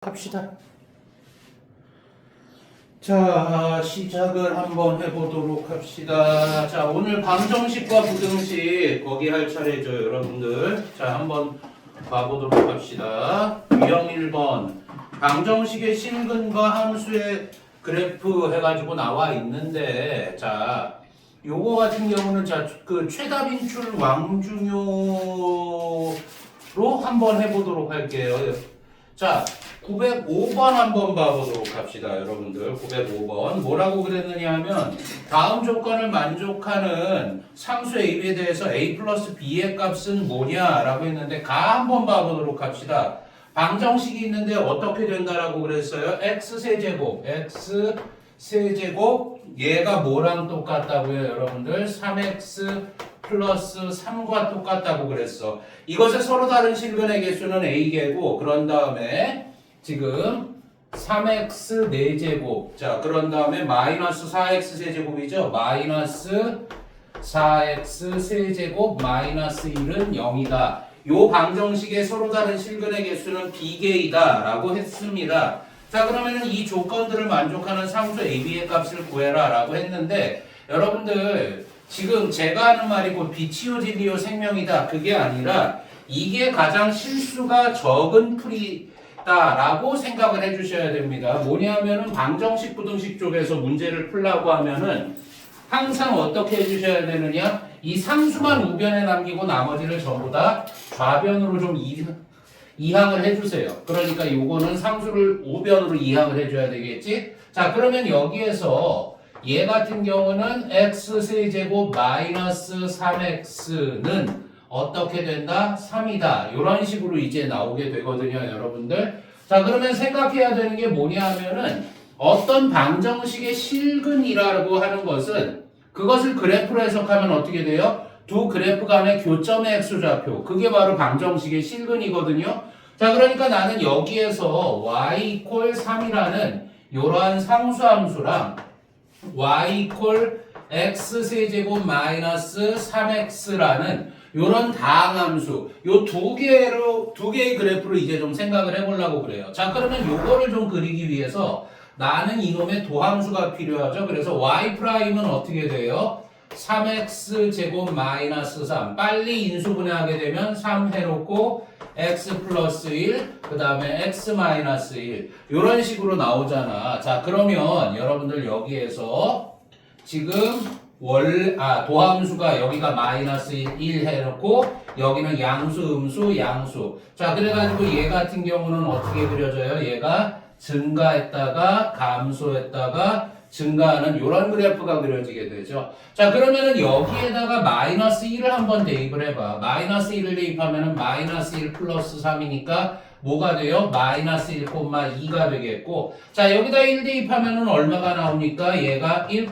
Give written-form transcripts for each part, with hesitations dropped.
합시다. 자, 시작을 한번 해보도록 합시다. 자, 오늘 방정식과 부등식 거기 할 차례죠, 여러분들. 자, 한번 봐보도록 합시다. 유형 1번. 방정식의 실근과 함수의 그래프 해가지고 나와 있는데, 자, 요거 같은 경우는 자, 그 최다 빈출 왕중요로 한번 해보도록 할게요. 자, 905번 한번 봐보도록 합시다, 여러분들. 905번. 뭐라고 그랬느냐 하면, 다음 조건을 만족하는 상수 AB에 대해서 A 플러스 B의 값은 뭐냐라고 했는데, 가 한번 봐보도록 합시다. 방정식이 있는데 어떻게 된다라고 그랬어요? X세제곱, X세제곱, 얘가 뭐랑 똑같다고요, 여러분들? 3X 플러스 3과 똑같다고 그랬어. 이것의 서로 다른 실근의 개수는 A개고, 그런 다음에 지금 3x 4제곱, 자 그런 다음에 마이너스 4x 세제곱이죠. 마이너스 4x 세제곱 마이너스 1은 0이다. 요 방정식의 서로 다른 실근의 개수는 B개이다 라고 했습니다. 자 그러면은 이 조건들을 만족하는 상수 AB의 값을 구해라 라고 했는데, 여러분들 지금 제가 하는 말이 곧 비치오 진리오 생명이다 그게 아니라 이게 가장 실수가 적은 풀이 라고 생각을 해주셔야 됩니다. 뭐냐면은 방정식 부등식 쪽에서 문제를 풀라고 하면은 항상 어떻게 해주셔야 되느냐, 이 상수만 우변에 남기고 나머지를 전부 다 좌변으로 좀 이항을 해주세요. 그러니까 요거는 상수를 우변으로 이항을 해줘야 되겠지. 자 그러면 여기에서 얘 같은 경우는 x세제곱 마이너스 3x는 어떻게 된다? 3이다. 이런 식으로 이제 나오게 되거든요, 여러분들. 자, 그러면 생각해야 되는 게 뭐냐 하면은 어떤 방정식의 실근이라고 하는 것은 그것을 그래프로 해석하면 어떻게 돼요? 두 그래프 간의 교점의 x좌표. 그게 바로 방정식의 실근이거든요. 자, 그러니까 나는 여기에서 y 이퀄 3이라는 이러한 상수함수랑 y 이퀄 x세제곱 마이너스 3x라는 요런 다항함수, 요 두 개의 그래프로 이제 좀 생각을 해보려고 그래요. 자, 그러면 요거를 좀 그리기 위해서 나는 이놈의 도함수가 필요하죠. 그래서 y''은 어떻게 돼요? 3x 제곱 마이너스 3. 빨리 인수분해하게 되면 3 해놓고 x 플러스 1, 그 다음에 x 마이너스 1. 요런 식으로 나오잖아. 자, 그러면 여러분들 여기에서 지금 도함수가 여기가 마이너스 1 해놓고 여기는 양수, 음수, 양수. 자, 그래가지고 얘 같은 경우는 어떻게 그려져요? 얘가 증가했다가 감소했다가 증가하는 이런 그래프가 그려지게 되죠. 자, 그러면은 여기에다가 마이너스 1을 한번 대입을 해봐. 마이너스 1을 대입하면은 마이너스 1 플러스 3이니까 뭐가 돼요? 마이너스 1,2가 되겠고, 자 여기다 1 대입하면은 얼마가 나오니까 얘가 1,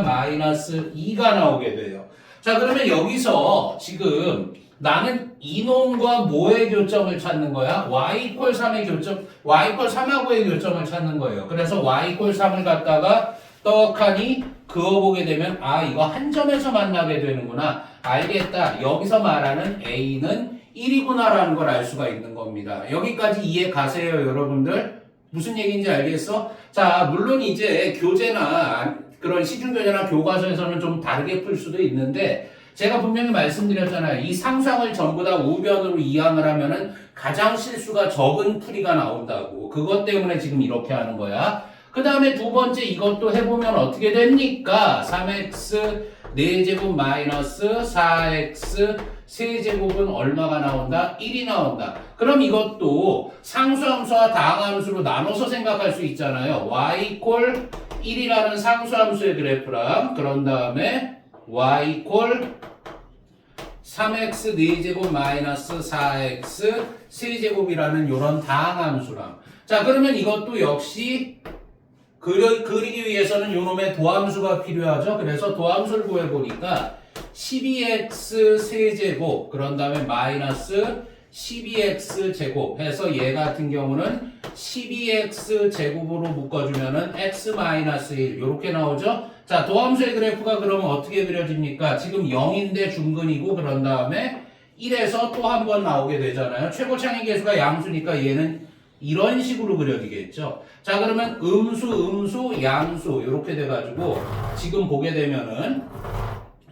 마이너스 2가 나오게 돼요. 자 그러면 여기서 지금 나는 이놈과 뭐의 교점을 찾는 거야? y 이퀄 3의 교점, y 이퀄 3하고의 교점을 찾는 거예요. 그래서 y 이퀄 3을 갖다가 떡하니 그어보게 되면 아 이거 한 점에서 만나게 되는구나. 알겠다. 여기서 말하는 a는 1이구나라는 걸 알 수가 있는 겁니다. 여기까지 이해 가세요, 여러분들? 무슨 얘기인지 알겠어? 자, 물론 이제 교재나 그런 시중교재나 교과서에서는 좀 다르게 풀 수도 있는데, 제가 분명히 말씀드렸잖아요. 이 상상을 전부 다 우변으로 이항을 하면은 가장 실수가 적은 풀이가 나온다고. 그것 때문에 지금 이렇게 하는 거야. 그 다음에 두 번째 이것도 해보면 어떻게 됩니까? 3x 4제곱 마이너스 4x 세제곱은 얼마가 나온다? 1이 나온다. 그럼 이것도 상수함수와 다항함수로 나눠서 생각할 수 있잖아요. y 이퀄 1이라는 상수함수의 그래프랑, 그런 다음에 y 이퀄 3x 4제곱 마이너스 4x 세제곱이라는 이런 다항함수랑. 자 그러면 이것도 역시 그리기 위해서는 요놈의 도함수가 필요하죠. 그래서 도함수를 구해보니까 12x 세제곱, 그런 다음에 마이너스 12x 제곱 해서 얘 같은 경우는 12x 제곱으로 묶어주면은 x 마이너스 1 요렇게 나오죠. 자 도함수의 그래프가 그러면 어떻게 그려집니까? 지금 0인데 중근이고, 그런 다음에 1에서 또 한 번 나오게 되잖아요. 최고 창의 계수가 양수니까 얘는 이런 식으로 그려지겠죠. 자, 그러면 음수, 양수 이렇게 돼가지고 지금 보게 되면은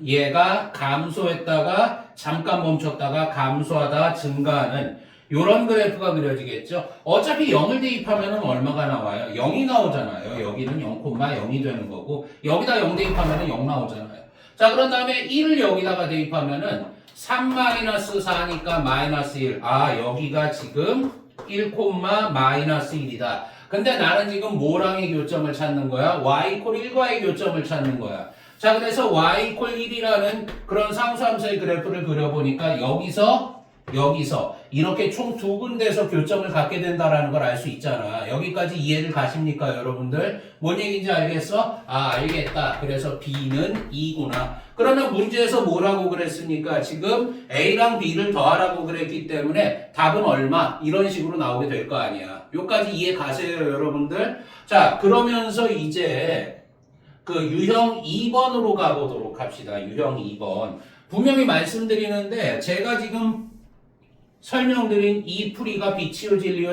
얘가 감소했다가 잠깐 멈췄다가 감소하다 증가하는 요런 그래프가 그려지겠죠. 어차피 0을 대입하면 얼마가 나와요? 0이 나오잖아요. 여기는 0,0이 되는 거고 여기다 0 대입하면 0 나오잖아요. 자, 그런 다음에 1을 여기다가 대입하면은 3-4니까 마이너스 1. 아, 여기가 지금 1,-1이다. 근데 나는 지금 뭐랑의 교점을 찾는 거야? y 콜 1과의 교점을 찾는 거야. 자, 그래서 y 콜 1이라는 그런 상수함수의 그래프를 그려보니까 여기서 이렇게 총 두 군데에서 교점을 갖게 된다라는 걸 알 수 있잖아. 여기까지 이해를 가십니까, 여러분들? 뭔 얘기인지 알겠어? 아, 알겠다. 그래서 B는 2구나. 그러면 문제에서 뭐라고 그랬습니까? 지금 A랑 B를 더하라고 그랬기 때문에 답은 얼마? 이런 식으로 나오게 될 거 아니야. 여기까지 이해 가세요, 여러분들? 자, 그러면서 이제 그 유형 2번으로 가보도록 합시다. 유형 2번. 분명히 말씀드리는데 제가 지금 설명드린 이 풀이가 비치오 진리오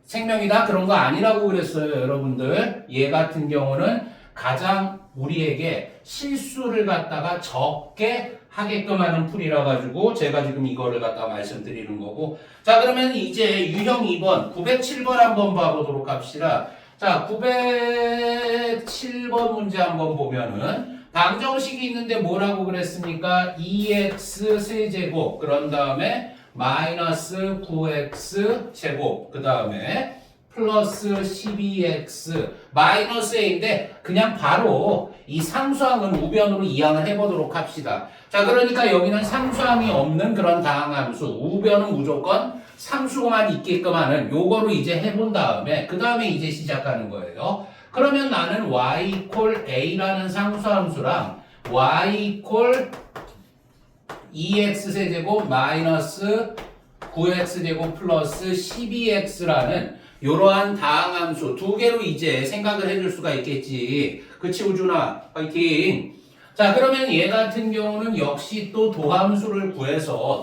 생명이다 그런 거 아니라고 그랬어요, 여러분들. 얘 같은 경우는 가장 우리에게 실수를 갖다가 적게 하게끔 하는 풀이라 가지고 제가 지금 이거를 갖다가 말씀드리는 거고. 자, 그러면 이제 유형 2번 907번 한번 봐보도록 합시다. 자, 907번 문제 한번 보면은 방정식이 있는데 뭐라고 그랬습니까? 2x 세제곱 그런 다음에 마이너스 9x 제곱 그 다음에 플러스 12x 마이너스 a인데 그냥 바로 이 상수항은 우변으로 이항을 해보도록 합시다. 자, 그러니까 여기는 상수항이 없는 그런 다항함수 우변은 무조건 상수만 있게끔 하는 요거로 이제 해본 다음에 그 다음에 이제 시작하는 거예요. 그러면 나는 y 콜 a라는 상수함수랑 y 콜 2x 세제곱 마이너스 9x 제곱 플러스 12x라는 이러한 다항함수 두 개로 이제 생각을 해줄 수가 있겠지. 그치, 우준아? 파이팅! 자, 그러면 얘 같은 경우는 역시 또 도함수를 구해서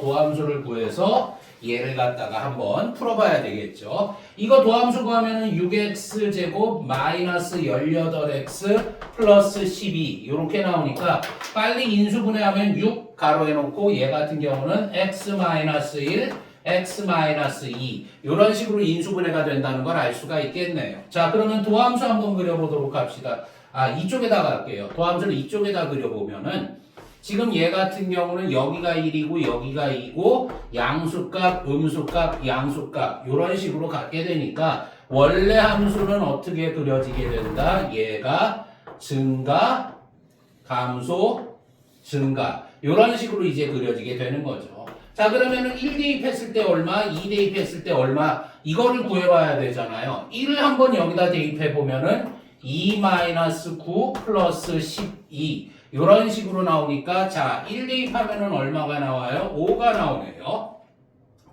얘를 갖다가 한번 풀어봐야 되겠죠. 이거 도함수 구하면은 6x 제곱 마이너스 18x 플러스 12 이렇게 나오니까 빨리 인수분해하면 6 가로에 놓고 얘 같은 경우는 x 마이너스 1 x 마이너스 2 이런 식으로 인수분해가 된다는 걸 알 수가 있겠네요. 자, 그러면 도함수 한번 그려보도록 합시다. 아, 이쪽에다 갈게요. 도함수를 이쪽에다 그려보면은 지금 얘 같은 경우는 여기가 1이고 여기가 2고 양수값, 음수값, 양수값 이런 식으로 갖게 되니까 원래 함수는 어떻게 그려지게 된다? 얘가 증가, 감소, 증가 이런 식으로 이제 그려지게 되는 거죠. 자, 그러면은 1 대입했을 때 얼마, 2 대입했을 때 얼마 이거를 구해봐야 되잖아요. 1을 한번 여기다 대입해보면은 2-9 플러스 12 이런 식으로 나오니까 자, 1 대입하면은 얼마가 나와요? 5가 나오네요.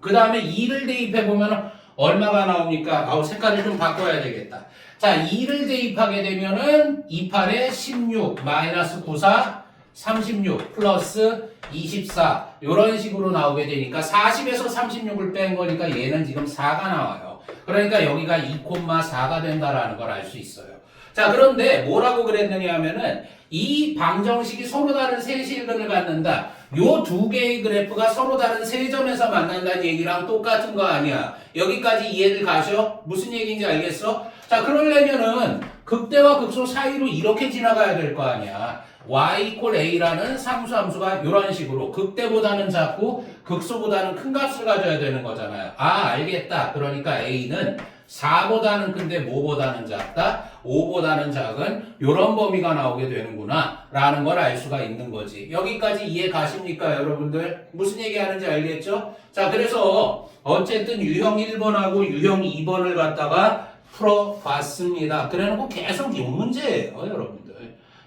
그 다음에 2를 대입해보면은 얼마가 나옵니까? 아우, 색깔을 좀 바꿔야 되겠다. 자, 2를 대입하게 되면은 28에 16 마이너스 94 36 플러스 24 이런 식으로 나오게 되니까 40에서 36을 뺀 거니까 얘는 지금 4가 나와요. 그러니까 여기가 2,4가 된다라는 걸 알 수 있어요. 자, 그런데 뭐라고 그랬느냐 하면은 이 방정식이 서로 다른 세 실근을 갖는다. 요 두 개의 그래프가 서로 다른 세 점에서 만난다는 얘기랑 똑같은 거 아니야. 여기까지 이해를 가셔? 무슨 얘기인지 알겠어? 자, 그러려면은 극대와 극소 사이로 이렇게 지나가야 될 거 아니야. y 이퀄 a라는 상수함수가 이런 식으로 극대보다는 작고 극소보다는 큰 값을 가져야 되는 거잖아요. 아, 알겠다. 그러니까 a는 4보다는 큰데 뭐보다는 작다? 5보다는 작은 이런 범위가 나오게 되는구나 라는 걸 알 수가 있는 거지. 여기까지 이해 가십니까, 여러분들? 무슨 얘기 하는지 알겠죠? 자, 그래서 어쨌든 유형 1번하고 유형 2번을 갖다가 풀어봤습니다. 그래놓고 계속 이 문제예요, 여러분들.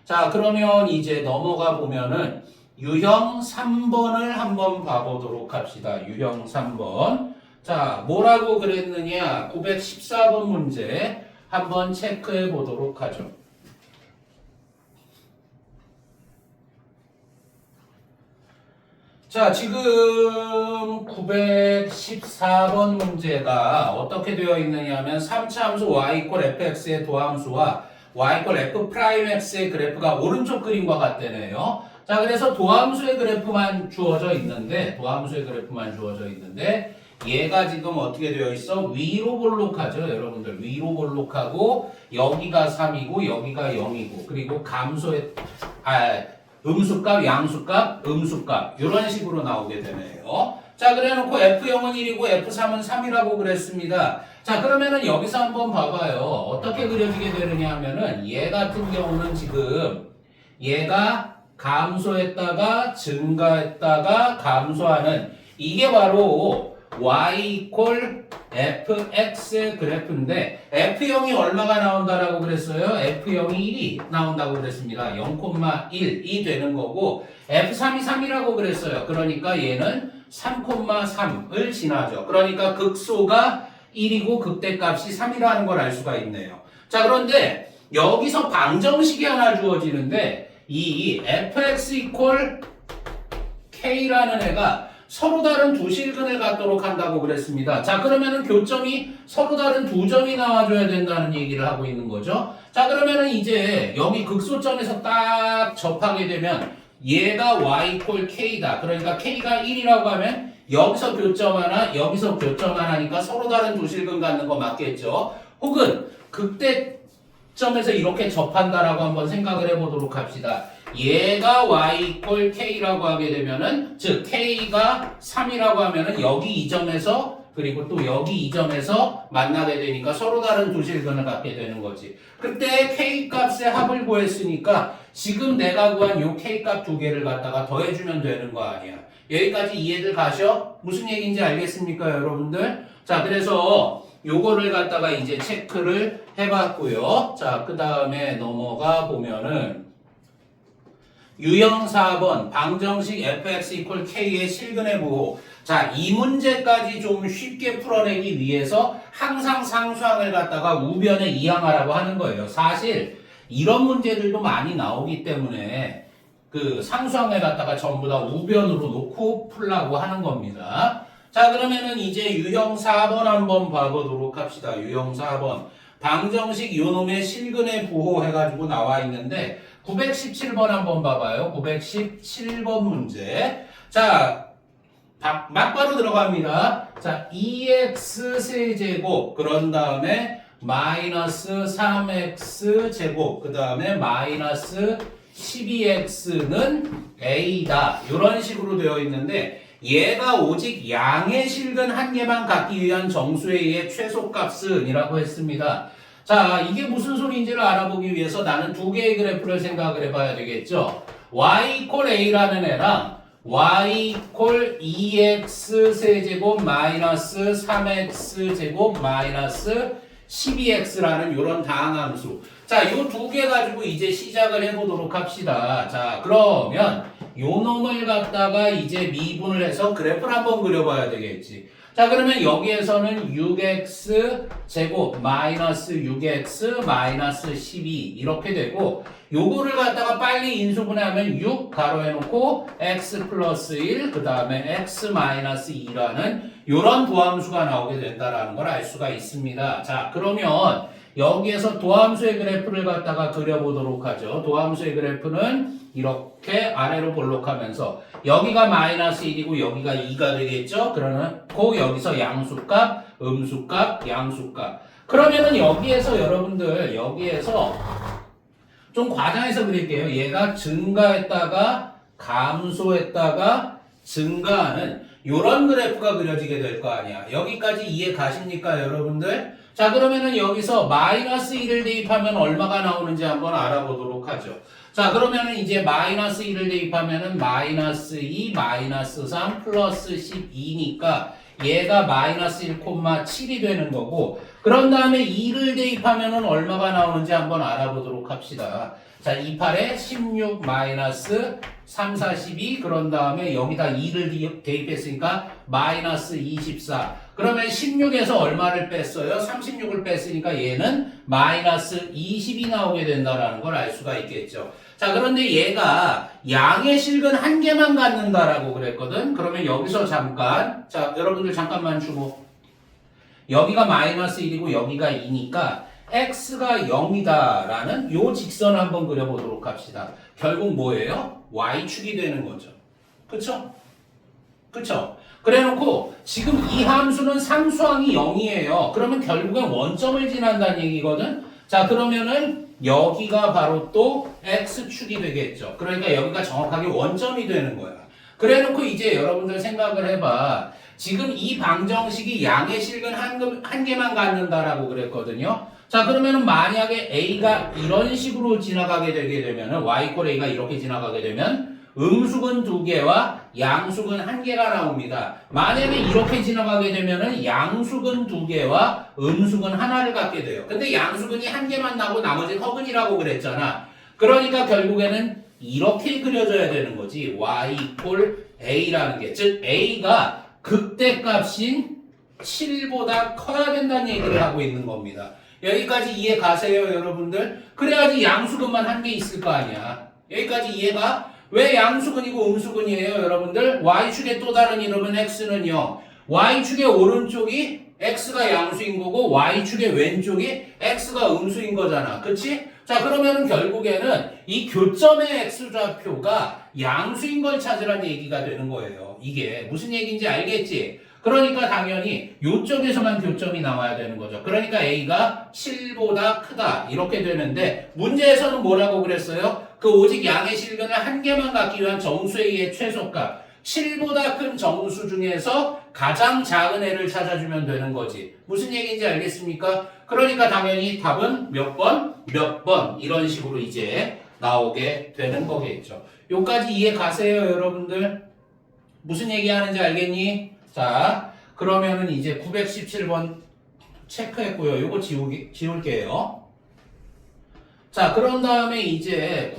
자, 그러면 이제 넘어가 보면은 유형 3번을 한번 봐보도록 합시다. 유형 3번. 자, 뭐라고 그랬느냐? 914번 문제 한번 체크해 보도록 하죠. 자, 지금 914번 문제가 어떻게 되어 있느냐 하면 3차 함수 y 이퀄 fx의 도함수와 y 이퀄 f 프라임 x의 그래프가 오른쪽 그림과 같다네요. 자, 그래서 도함수의 그래프만 주어져 있는데 얘가 지금 어떻게 되어 있어? 위로 볼록하죠, 여러분들. 위로 볼록하고 여기가 3이고 여기가 0이고 그리고 감소의 음수값, 양수값, 음수값 이런 식으로 나오게 되네요. 자, 그래놓고 F0은 1이고 F3은 3이라고 그랬습니다. 자, 그러면은 여기서 한번 봐봐요. 어떻게 그려지게 되느냐 하면은 얘 같은 경우는 지금 얘가 감소했다가 증가했다가 감소하는 이게 바로 y 이퀄 fx 그래프인데 f0이 얼마가 나온다라고 그랬어요? f0이 1이 나온다고 그랬습니다. 0,1이 되는 거고 f3이 3이라고 그랬어요. 그러니까 얘는 3,3을 지나죠. 그러니까 극소가 1이고 극대값이 3이라는 걸 알 수가 있네요. 자, 그런데 여기서 방정식이 하나 주어지는데 이 fx 이퀄 k라는 애가 서로 다른 두 실근을 갖도록 한다고 그랬습니다. 자, 그러면은 교점이 서로 다른 두 점이 나와줘야 된다는 얘기를 하고 있는 거죠. 자, 그러면은 이제 여기 극소점에서 딱 접하게 되면 얘가 y 이퀄 k다. 그러니까 k가 1이라고 하면 여기서 교점 하나, 여기서 교점 하나니까 서로 다른 두 실근 갖는 거 맞겠죠. 혹은 극대점에서 이렇게 접한다라고 한번 생각을 해보도록 합시다. 얘가 y 이퀄 k라고 하게 되면은 즉 k가 3이라고 하면은 여기 이 점에서 그리고 또 여기 이 점에서 만나게 되니까 서로 다른 두 실근을 갖게 되는 거지. 그때 k 값의 합을 구했으니까 지금 내가 구한 요 k 값 두 개를 갖다가 더해주면 되는 거 아니야. 여기까지 이해들 가셔? 무슨 얘기인지 알겠습니까, 여러분들? 자, 그래서 요거를 갖다가 이제 체크를 해봤고요. 자, 그 다음에 넘어가 보면은 유형 4번 방정식 fx 이퀄 k의 실근의 부호. 자, 이 문제까지 좀 쉽게 풀어내기 위해서 항상 상수항을 갖다가 우변에 이항하라고 하는 거예요. 사실 이런 문제들도 많이 나오기 때문에 그 상수항을 갖다가 전부 다 우변으로 놓고 풀라고 하는 겁니다. 자, 그러면은 이제 유형 4번 한번 봐보도록 합시다. 유형 4번 방정식 요놈의 실근의 부호 해가지고 나와 있는데 917번 한번 봐봐요. 917번 문제. 자, 막바로 들어갑니다. 자, 2x 세제곱 그런 다음에 마이너스 3x 제곱 그 다음에 마이너스 12x는 a다. 이런 식으로 되어 있는데 얘가 오직 양의 실근 한 개만 갖기 위한 정수에 의해 최소값은이라고 했습니다. 자, 이게 무슨 소리인지를 알아보기 위해서 나는 두 개의 그래프를 생각을 해봐야 되겠죠. y 이퀄 a라는 애랑 y 이퀄 2x 세제곱 마이너스 3x 제곱 마이너스 12x라는 이런 다항함수. 자, 이 두 개 가지고 이제 시작을 해보도록 합시다. 자, 그러면 요 놈을 갖다가 이제 미분을 해서 그래프를 한번 그려봐야 되겠지. 자, 그러면 여기에서는 6x 제곱 마이너스 6x 마이너스 12 이렇게 되고 요거를 갖다가 빨리 인수분해하면 6 가로해놓고 x 플러스 1 그 다음에 x 마이너스 2라는 요런 도함수가 나오게 된다라는 걸 알 수가 있습니다. 자, 그러면 여기에서 도함수의 그래프를 갖다가 그려보도록 하죠. 도함수의 그래프는 이렇게 아래로 볼록하면서 여기가 마이너스 1이고 여기가 2가 되겠죠. 그러고 여기서 양수값, 음수값, 양수값. 그러면은 여기에서 여러분들 여기에서 좀 과장해서 그릴게요. 얘가 증가했다가 감소했다가 증가하는 이런 그래프가 그려지게 될 거 아니야. 여기까지 이해 가십니까, 여러분들? 자, 그러면은 여기서 마이너스 1을 대입하면 얼마가 나오는지 한번 알아보도록 하죠. 자, 그러면은 이제 마이너스 1을 대입하면은 마이너스 2, 마이너스 3, 플러스 12니까 얘가 마이너스 1,7이 되는 거고 그런 다음에 2를 대입하면은 얼마가 나오는지 한번 알아보도록 합시다. 자, 2, 8에 16 마이너스 3, 4, 12 그런 다음에 여기다 2를 대입했으니까 마이너스 24 그러면 16에서 얼마를 뺐어요? 36을 뺐으니까 얘는 마이너스 20이 나오게 된다는 걸 알 수가 있겠죠. 자, 그런데 얘가 양의 실근 한 개만 갖는다라고 그랬거든. 그러면 여기서 잠깐, 자, 여러분들 잠깐만 주고. 여기가 마이너스 1이고 여기가 2니까 x가 0이다라는 요 직선을 한번 그려보도록 합시다. 결국 뭐예요? y축이 되는 거죠. 그쵸? 그쵸? 그래놓고 지금 이 함수는 상수항이 0이에요. 그러면 결국엔 원점을 지난다는 얘기거든. 자, 그러면은 여기가 바로 또 x축이 되겠죠. 그러니까 여기가 정확하게 원점이 되는 거야. 그래놓고 이제 여러분들 생각을 해봐. 지금 이 방정식이 양의 실근 한 개만 갖는다라고 그랬거든요. 자, 그러면은 만약에 a가 이런 식으로 지나가게 되게 되면은 y = a가 이렇게 지나가게 되면 음수근 2개와 양수근 1개가 나옵니다. 만약에 이렇게 지나가게 되면은 양수근 2개와 음수근 1를 갖게 돼요. 근데 양수근이 1개만 나고 나머지는 허근이라고 그랬잖아. 그러니까 결국에는 이렇게 그려져야 되는 거지. y = a라는 게. 즉 a가 극대값인 7보다 커야 된다는 얘기를 하고 있는 겁니다. 여기까지 이해 가세요, 여러분들? 그래야지 양수근만 1개 있을 거 아니야. 여기까지 이해가? 왜 양수근이고 음수근이에요, 여러분들? y축의 또 다른 이름은 x는요. y축의 오른쪽이 x가 양수인 거고 y축의 왼쪽이 x가 음수인 거잖아. 그치? 자, 그러면은 결국에는 이 교점의 x좌표가 양수인 걸 찾으라는 얘기가 되는 거예요. 이게 무슨 얘기인지 알겠지? 그러니까 당연히 이쪽에서만 교점이 나와야 되는 거죠. 그러니까 a가 7보다 크다 이렇게 되는데 문제에서는 뭐라고 그랬어요? 그 오직 양의 실근을 1개만 갖기 위한 정수 a의 최소값 7보다 큰 정수 중에서 가장 작은 애를 찾아주면 되는 거지. 무슨 얘기인지 알겠습니까? 그러니까 당연히 답은 몇 번 이런 식으로 이제 나오게 되는 거겠죠. 여기까지 이해 가세요, 여러분들? 무슨 얘기하는지 알겠니? 자, 그러면은 이제 917번 체크했고요. 요거 지울게요. 자, 그런 다음에 이제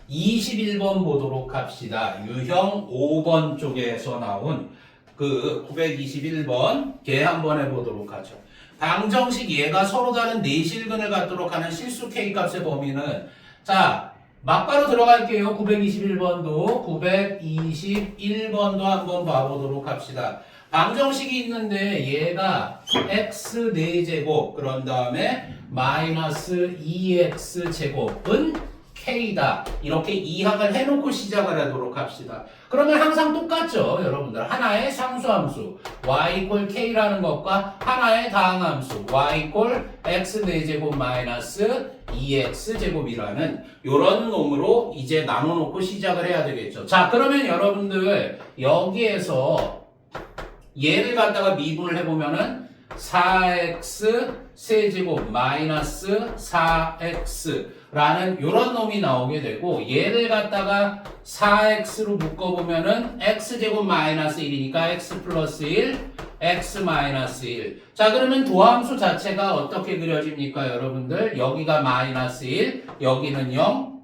921번 보도록 합시다. 유형 5번 쪽에서 나온 그 921번 걔 한번 해보도록 하죠. 방정식 얘가 서로 다른 내실근을 갖도록 하는 실수 K값의 범위는 자, 막바로 들어갈게요. 921번도 921번도 한번 봐보도록 합시다. 방정식이 있는데 얘가 x 4제곱 그런 다음에 마이너스 2x제곱은 k다. 이렇게 이항을 해놓고 시작을 하도록 합시다. 그러면 항상 똑같죠, 여러분들. 하나의 상수함수 y = k라는 것과 하나의 다항함수 y = x 4제곱 마이너스 2x제곱이라는 요런 놈으로 이제 나눠놓고 시작을 해야 되겠죠. 자, 그러면 여러분들 여기에서 얘를 갖다가 미분을 해보면은 4x 세제곱 마이너스 4x라는 요런 놈이 나오게 되고 얘를 갖다가 4x로 묶어보면은 x제곱 마이너스 1이니까 x 플러스 1 x 마이너스 1. 자, 그러면 도함수 자체가 어떻게 그려집니까, 여러분들? 여기가 마이너스 1, 여기는 0,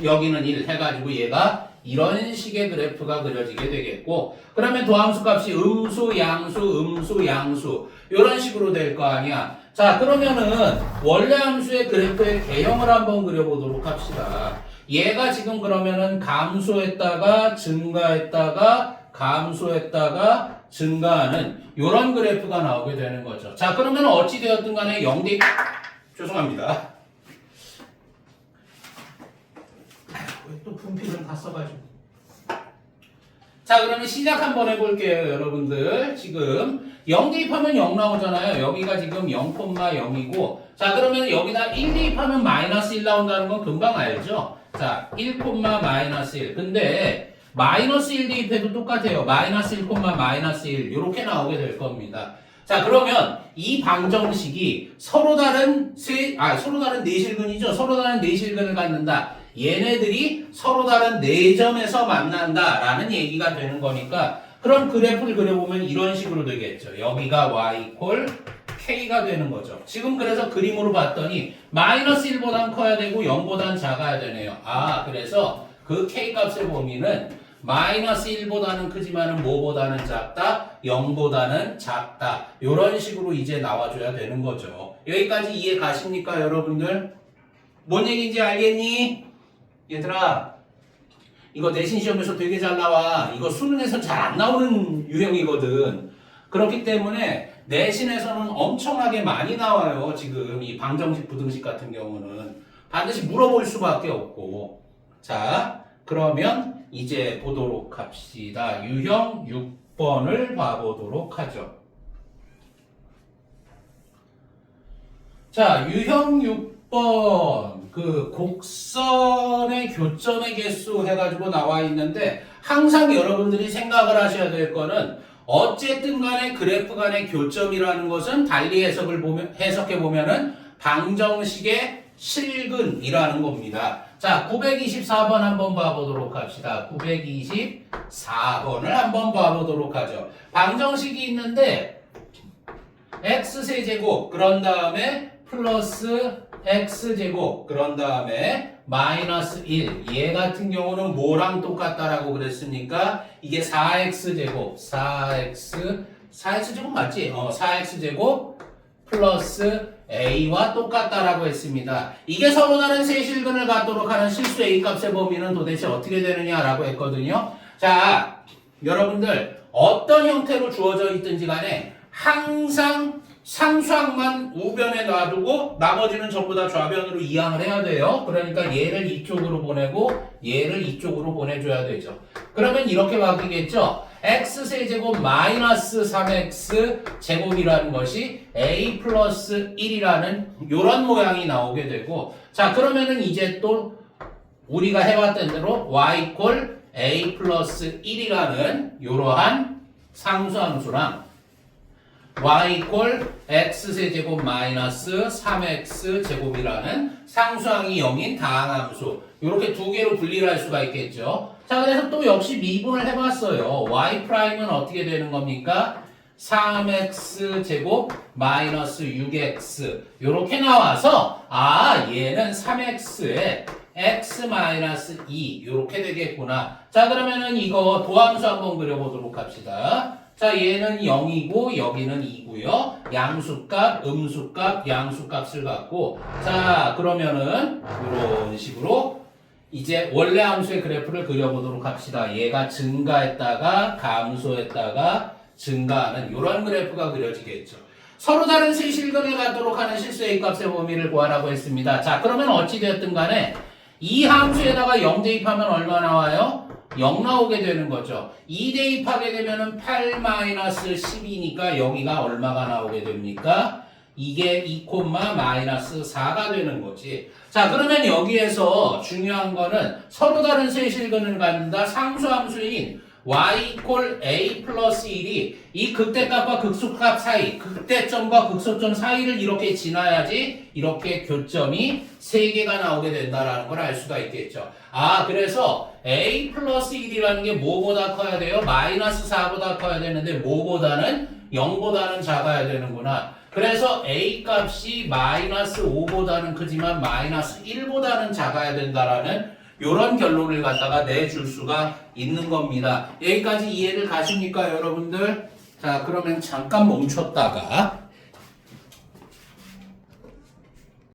여기는 1 해가지고 얘가 이런 식의 그래프가 그려지게 되겠고, 그러면 도함수 값이 음수, 양수 이런 식으로 될 거 아니야. 자, 그러면은 원래 함수의 그래프의 개형을 한번 그려보도록 합시다. 얘가 지금 그러면은 감소했다가 증가했다가 감소했다가 증가하는 이런 그래프가 나오게 되는 거죠. 자, 그러면 어찌 되었든 간에 0대 죄송합니다. 왜 또 분필을 다 써가지고. 자, 그러면 시작 한번 해볼게요, 여러분들. 지금 0 대입하면 0 나오잖아요. 여기가 지금 0,0이고 자, 그러면 여기다 1 대입하면 마이너스 1 나온다는 건 금방 알죠? 자, 1, 마이너스 1. 근데 마이너스 1 대입해도 똑같아요. 마이너스 1, 마이너스 1 이렇게 나오게 될 겁니다. 자, 그러면 이 방정식이 서로 다른 내실근이죠. 서로 다른 내실근을 갖는다. 얘네들이 서로 다른 내점에서 만난다라는 얘기가 되는 거니까 그럼 그래프를 그려보면 이런 식으로 되겠죠. 여기가 y = k가 되는 거죠. 지금 그래서 그림으로 봤더니 마이너스 1보단 커야 되고 0보단 작아야 되네요. 아, 그래서 그 k값의 범위는 마이너스 1보다는 크지만은 뭐보다는 작다? 0보다는 작다. 이런 식으로 이제 나와줘야 되는 거죠. 여기까지 이해 가십니까, 여러분들? 뭔 얘기인지 알겠니? 얘들아, 이거 내신 시험에서 되게 잘 나와. 이거 수능에서 잘 안 나오는 유형이거든. 그렇기 때문에 내신에서는 엄청나게 많이 나와요. 지금 이 방정식, 부등식 같은 경우는 반드시 물어볼 수밖에 없고. 자, 그러면 이제 보도록 합시다. 유형 6번을 봐보도록 하죠. 자, 유형 6번 그 곡선의 교점의 개수 해가지고 나와 있는데 항상 여러분들이 생각을 하셔야 될 거는 어쨌든 간에 그래프 간의 교점이라는 것은 달리 해석해 보면은 방정식의 실근이라는 겁니다. 자, 924번 한번 봐보도록 합시다. 924번을 한번 봐보도록 하죠. 방정식이 있는데 x세제곱 그런 다음에 플러스 x제곱 그런 다음에 마이너스 1 얘 같은 경우는 뭐랑 똑같다라고 그랬습니까? 이게 4x제곱 4x제곱 맞지? 4x제곱 플러스 a와 똑같다라고 했습니다. 이게 서로 다른 세실근을 갖도록 하는 실수 a 값의 범위는 도대체 어떻게 되느냐라고 했거든요. 자, 여러분들 어떤 형태로 주어져 있든지 간에 항상 상수항만 우변에 놔두고 나머지는 전부 다 좌변으로 이항을 해야 돼요. 그러니까 얘를 이쪽으로 보내고 얘를 이쪽으로 보내줘야 되죠. 그러면 이렇게 바뀌겠죠. x세제곱 마이너스 3x 제곱이라는 것이 a 플러스 1이라는 요런 모양이 나오게 되고, 자 그러면은 이제 또 우리가 해왔던 대로 y 이퀄 a 플러스 1이라는 요러한 상수함수랑 y 이퀄 x세제곱 마이너스 3x 제곱이라는 상수항이 0인 다항함수 이렇게 두 개로 분리를 할 수가 있겠죠. 자, 그래서 또 역시 미분을 해봤어요. y 프라임은 어떻게 되는 겁니까? 3x 제곱 마이너스 6x 이렇게 나와서 얘는 3x에 x 마이너스 2 이렇게 되겠구나. 자, 그러면은 이거 도함수 한번 그려보도록 합시다. 자, 얘는 0이고 여기는 2고요. 양수값, 음수값, 양수값을 갖고, 자 그러면은 이런 식으로 이제 원래 함수의 그래프를 그려보도록 합시다. 얘가 증가했다가 감소했다가 증가하는 이런 그래프가 그려지겠죠. 서로 다른 세실근을 갖도록 하는 실수 a 값의 범위를 구하라고 했습니다. 자, 그러면 어찌되었든 간에 이 함수에다가 0 대입하면 얼마 나와요? 0 나오게 되는 거죠. 2 대입하게 되면은 8-12니까 여기가 얼마가 나오게 됩니까? 이게 2, 마이너스 4가 되는 거지. 자, 그러면 여기에서 중요한 거는 서로 다른 세실근을 갖는다 상수함수인 y 이퀄 a 플러스 1이 이 극대값과 극소값 사이, 극대점과 극소점 사이를 이렇게 지나야지 이렇게 교점이 3개가 나오게 된다라는 걸 알 수가 있겠죠. 그래서 a 플러스 1이라는 게 뭐보다 커야 돼요? 마이너스 4보다 커야 되는데 뭐보다는 0보다는 작아야 되는구나. 그래서 a 값이 마이너스 5보다는 크지만 마이너스 1보다는 작아야 된다라는 이런 결론을 갖다가 내줄 수가 있는 겁니다. 여기까지 이해를 가십니까, 여러분들? 자, 그러면 잠깐 멈췄다가